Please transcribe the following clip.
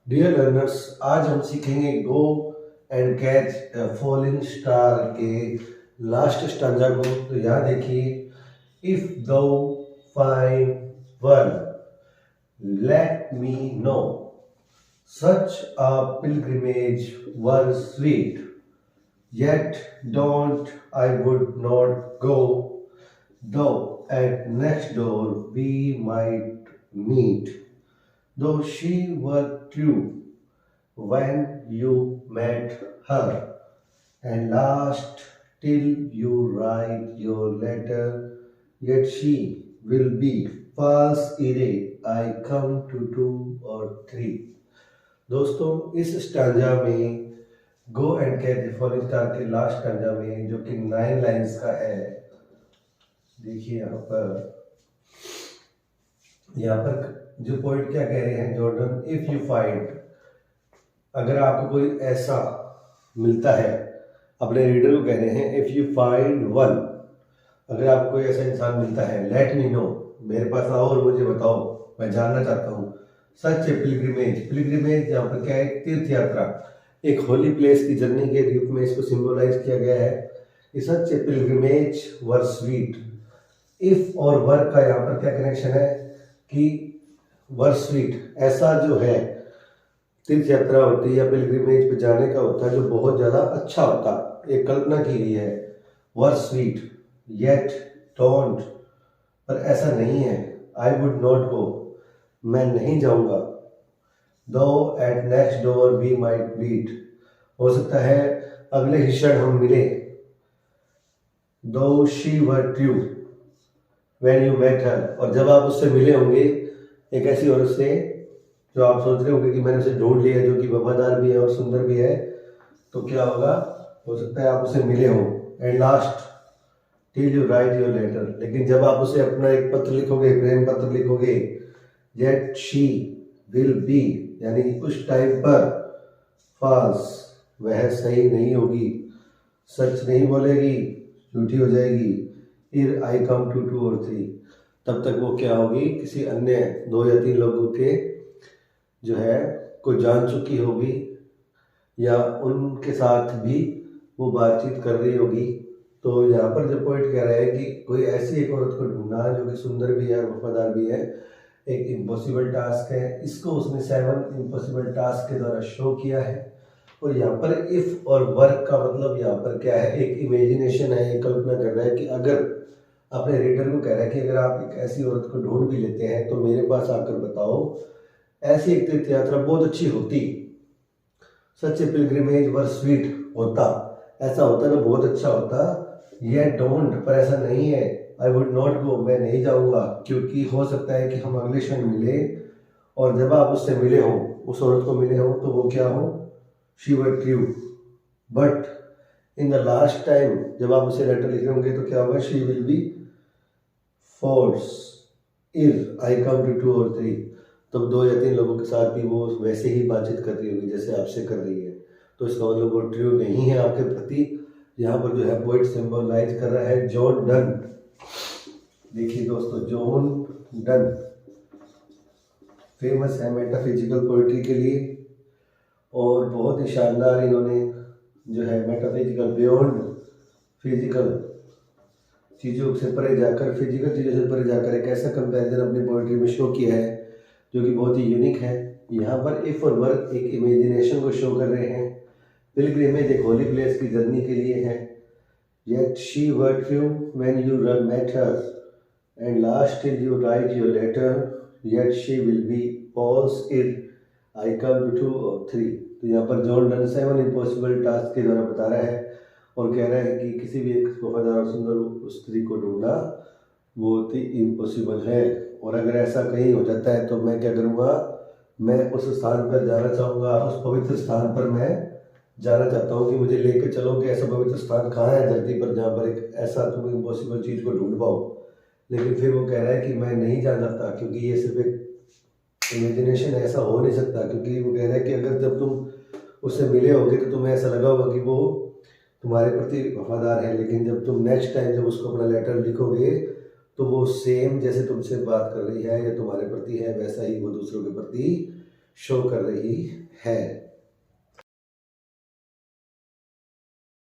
Dear learners, आज हम सीखेंगे go and catch a falling star के लास्ट स्टैंजा को। तो यहाँ देखिए, if thou find one let me know such a pilgrimage were sweet, yet don't I would not go, though at next door we might meet, though she were true when you met her, and last till you write your letter, yet she will be false ere I come to two or three। दोस्तों, इस stanza में गो and catch the falling star के last stanza में, जो कि 9 lines का है, देखिए यहाँ पर जो पोइट क्या कह रहे हैं, जॉर्डन, इफ यू फाइंड, अगर आपको कोई ऐसा मिलता है, अपने रीडर को कह रहे हैं, इफ यू फाइंड वन, अगर आपको कोई ऐसा इंसान मिलता है, लेट मी नो, मेरे पास आओ और मुझे बताओ, मैं जानना चाहता हूँ। सच ए पिलग्रिमेज, पिलग्रिमेज यहाँ पर क्या है, तीर्थ यात्रा, एक होली प्लेस की जर्नी के रूप में इसको सिंबलाइज किया गया है। सच ए पिलग्रिमेज वर स्वीट, इफ और वर का यहाँ पर क्या कनेक्शन है कि वर स्वीट, ऐसा जो है तीर्थ यात्रा होती है या पिलग्रिमेज पे जाने का होता है जो बहुत ज़्यादा अच्छा होता है, एक कल्पना की गई है। वर स्वीट येट डोंट, पर ऐसा नहीं है। आई वुड नॉट गो, मैं नहीं जाऊंगा। Though at next door we might meet, हो सकता है अगले ही क्षण हम मिले। Though she were true when you met her, और जब आप उससे मिले होंगे, एक ऐसी औरत से जो आप सोच रहे होंगे कि मैंने उसे ढूंढ लिया, जो कि वफादार भी है और सुंदर भी है, तो क्या होगा, हो सकता है आप उसे मिले हो। And last till you write your letter, लेकिन जब आप उसे अपना एक पत्र लिखोगे, प्रेम पत्र लिखोगे, येट शी विल बी, यानी उस टाइम पर, फॉल्स, वह सही नहीं होगी, सच नहीं बोलेगी, झूठी हो जाएगी। फिर आई कम टू टू और थ्री, तब तक वो क्या होगी, किसी अन्य 2 या 3 लोगों के जो है को जान चुकी होगी, या उनके साथ भी वो बातचीत कर रही होगी। तो यहाँ पर जो पॉइंट कह रहा है कि कोई ऐसी एक औरत को ढूंढना जो कि सुंदर भी है और वफादार भी है, एक इम्पॉसिबल टास्क है। इसको उसने 7 इम्पॉसिबल टास्क के द्वारा शो किया है। और यहाँ पर इफ और वर्क का मतलब यहाँ पर क्या है, एक इमेजिनेशन है, एक कल्पना कर रहा है कि अगर अपने रीडर को कह रहा है कि अगर आप एक ऐसी औरत को ढूंढ भी लेते हैं तो मेरे पास आकर बताओ, ऐसी एक तीर्थ यात्रा बहुत अच्छी होती। सच ए पिलग्रिमेज वर स्वीट होता, ऐसा होता ना, बहुत अच्छा होता। ये डोंट, पर ऐसा नहीं है। आई वुड नॉट गो, मैं नहीं जाऊंगा, क्योंकि हो सकता है कि हम अगले क्षण मिले, और जब आप उससे मिले हो, उस औरत को मिले हो, तो वो क्या हो, she were true, but in the last time जब आप उसे लेटर लिख रहे होंगे तो क्या होगा, she will be false if I come to two और थ्री, तब 2 या 3 लोगों के साथ भी वो वैसे ही बातचीत कर रही होगी जैसे आपसे कर रही है। तो इसका मतलब वो ट्रू नहीं है आपके प्रति। यहाँ पर जो है पोइट सिंबलाइज कर रहा है जॉन डन। देखिए दोस्तों, जॉन डन फेमस है मेटाफिजिकल पोइट्री के लिए, और बहुत ही शानदार इन्होंने जो है मेटाफिजिकल, बियॉन्ड फिजिकल चीज़ों से परे जाकर, फिजिकल चीज़ों से परे जाकर एक ऐसा कंपैरिजन अपनी पोइट्री में शो किया है जो कि बहुत ही यूनिक है। यहाँ पर इफ और वर्क एक इमेजिनेशन को शो कर रहे हैं। पिलग्रिमेज एक होली प्लेस की जर्नी के लिए है। Yet she were true when you met her, and last till you write your letter, yet she will be false if I come to और थ्री। तो यहाँ पर जॉन डन 7 इम्पॉसिबल टास्क के द्वारा बता रहा है और कह रहा है कि किसी भी एक वफादार और सुंदर स्त्री को ढूंढना बहुत ही इम्पॉसिबल है। और अगर ऐसा कहीं हो जाता है तो मैं क्या करूँगा, मैं उस स्थान पर जाना चाहूँगा, उस पवित्र स्थान पर मैं जाना चाहता हूँ कि मुझे लेके चलो कि ऐसा पवित्र स्थान कहाँ है धरती पर जहाँ पर एक ऐसा तुम इम्पॉसिबल चीज़ को ढूंढ पाओ। लेकिन फिर वो कह रहा है कि मैं नहीं जा सकता, क्योंकि ये सिर्फ एक इमेजिनेशन, ऐसा हो नहीं सकता। क्योंकि वो कह रहा है कि अगर जब तुम उससे मिले होगे तो तुम्हें ऐसा लगा होगा कि वो तुम्हारे प्रति वफादार है, लेकिन जब तुम नेक्स्ट टाइम जब उसको अपना लेटर लिखोगे तो वो सेम जैसे तुमसे बात कर रही है या तुम्हारे प्रति है, वैसा ही वो दूसरों के प्रति शो कर रही है।